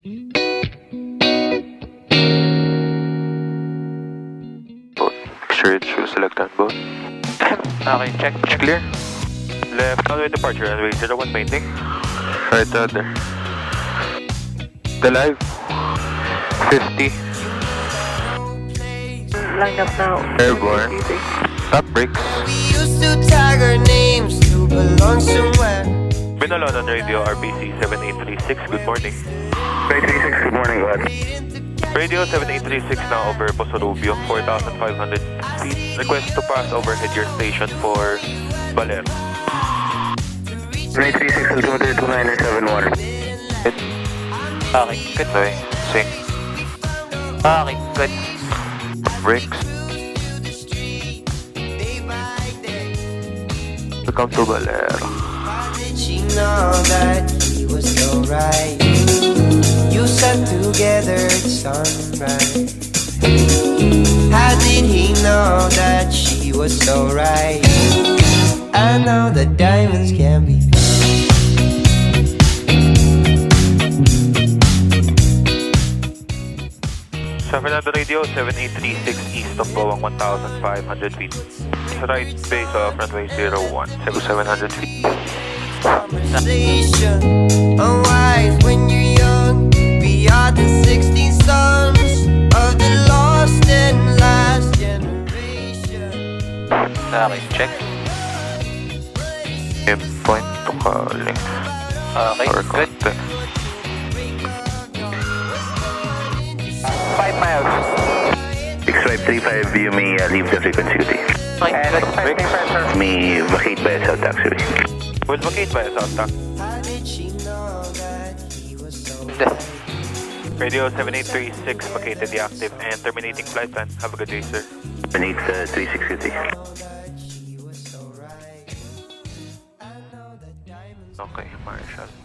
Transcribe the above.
Sure, choose select on both. Okay, check. Clear. Left runway departure, runway 01 painting. Right other. The live. 50. Line up now. Airborne. Top brakes. We used to tag our names to belong somewhere. Binalon on radio, RPC 7836, good morning. 836, good morning, go ahead. Radio 7836 now over Poso Rubio, 4,500 feet. Request to pass overhead your station for Baler. 836, altimeter 2971. Okay, good. Okay. Sync. Okay, good. Brakes. Welcome to Baler. Did she know that he was so right? You sat together at sunrise. How did he know that she was so right? I know that diamonds can be found. Sa Fernando Radio, 7836 east of Bawang, 1,500 feet. Sa right base of runway 01, 700 feet. Conversation unwise when you're young. We are the 16 sons of the lost and last generation. Okay, check. Point to calling. Okay, Or good. contact. 5 miles. 6535, you may leave the frequency. Okay, good. May vacate by South taxiway. Will vacate by South Tac. How did she know that he was so Radio 7836 vacated the active and terminating flight plan. Have a good day, sir. 360. she was so right? I know that diamonds Okay, Marshall.